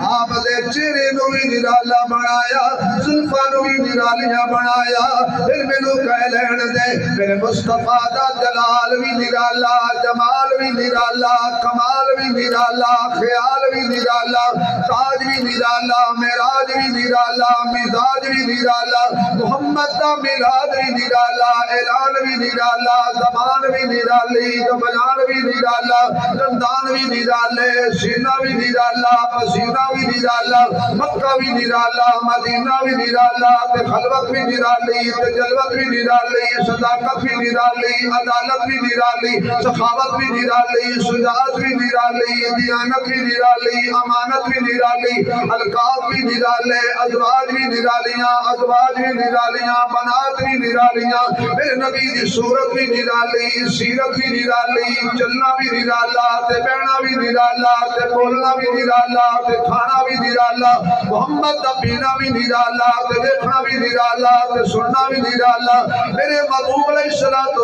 آپ دے چہرے نو بھی نرالا بنایا زلفاں نو بھی نرالیاں بنایا پھر مینوں کہہ لین دے میرے مصطفیٰ دا جلال بھی نرالا جمال بھی نرالا کمال بھی نرالا خیال بھی نرالا تاج بھی نرالا معراج بھی نرالا مزاج بھی نرالا محمد دا میلاد بھی نرالا اعلان بھی نرالا زبان بھی نرالی زبان بھی نرالا دندان بھی نرالے سینہ بھی نرالا پسینہ بھی نرالا مکہ بھی نرالا مدینہ بھی نرالا تے خلوت بھی نرالی تے جلوت بھی نرالی صداقت بھی نرالی عدالت بھی نرالی سخاوت بھی نرالی شجاعت بھی نرالی دیانت بھی نرالی امانت بھی نرالی القاب بھی نرالے ازواج بھی نرالیاں ازواج بھی نرالیاں بنات بھی نرالیاں میرے نبی دی صورت بھی نرالی سیرت بھی نرالی چلنا بھی نرالا تے بہنا بھی نرالا تے بولنا بھی نرالا تے کھانا بھی نرالا محمد دا پینا بھی نرالا تے دیکھنا بھی نرالا تے سننا بھی نرالا میرے محبوب علیہ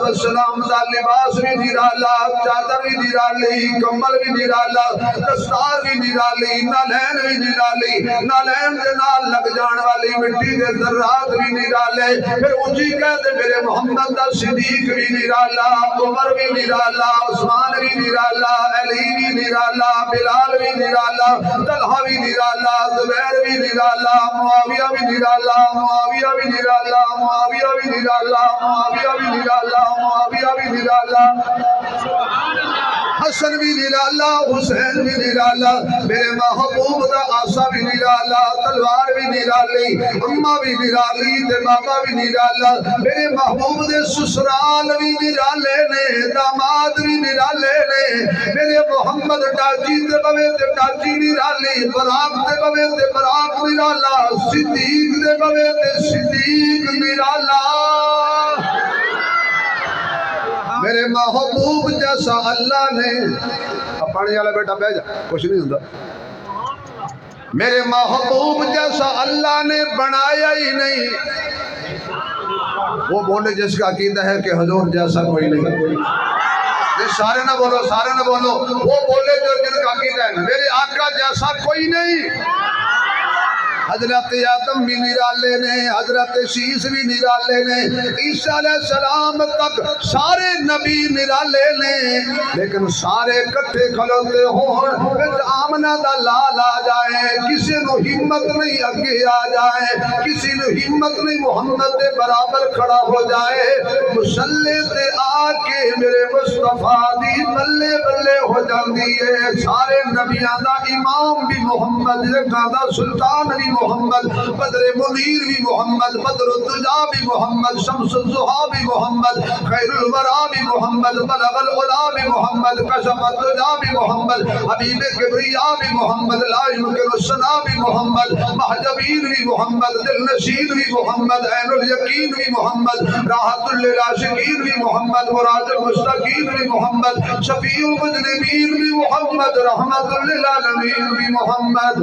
السلام دا لباس بھی نرالا چادر بھی نرالی کمبل بھی نرالا دستار بھی نرالی نالین بھی نرالی نالین دے نال لگ جان والی مٹی دے ذرات بھی نرالے پھر اونچی کہتے میرے محمد دا صدیق بھی نرالا عمر بھی نرالا عثمان بھی نرالا علی بھی نرالا بلال بھی نرالا طلحہ بھی نرالا زبیر بھی نرالا معاویہ بھی نرالا معاویہ بھی نرالا معاویہ بھی نرالا معاویہ بھی نرالا معاویہ بھی نرالا حسن بھی نرالا حسین بھی نرالا میرے محبوب دا آسا بھی نرالا تلوار بھی نرالی اماں بھی نرالی تے بابا بھی نرالا میرے محبوب دے سسرال بھی نرالے نے داماد بھی نرالے نے میرے محمد ٹاجی تے بوے تے ٹاجی نرالی براق تے بوے تے براق نرالا صدیق تے بوے تے صدیق نرالا میرے محبوب جیسا اللہ نے پانی والا بیٹا بہ جا کچھ نہیں ہوتا میرے محبوب جیسا اللہ نے بنایا ہی نہیں وہ بولے جس کا عقیدہ ہے کہ حضور جیسا کوئی نہیں سارے نہ بولو سارے نہ بولو وہ بولے جو جن کا عقیدہ ہے میرے آقا جیسا کوئی نہیں حضرت آدم بھی نرالے نے حضرت شیس بھی نرالے نے عیسیٰ علیہ السلام تک سارے نبی نرالے نے لیکن سارے کٹھے کھلوتے ہون آمنہ دا لال آ جائے کسی نو ہمت نہیں اگے آ جائے کسی نو ہمت نہیں محمد دے برابر کھڑا ہو جائے مسلح تے آ کے میرے مصطفیٰ دی بلے بلے ہو جاندی ہے سارے نبیان دا امام بھی محمد دا سلطان بھی محمد بدر منیر بھی محمد بدر الدجا بھی محمد شمس الضحیٰ بھی محمد خیر الورا بھی محمد بلغ العلا بھی محمد کشف الدجا بھی محمد حبیب کبریا بھی محمد لا يمكن الثنا بھی محمد محجبین بھی محمد دل نشین بھی محمد عین الیقین بھی محمد راحت للعاشقین بھی محمد مراد المشتاقین بھی محمد شفیع المذنبین بھی محمد رحمت للعالمین بھی محمد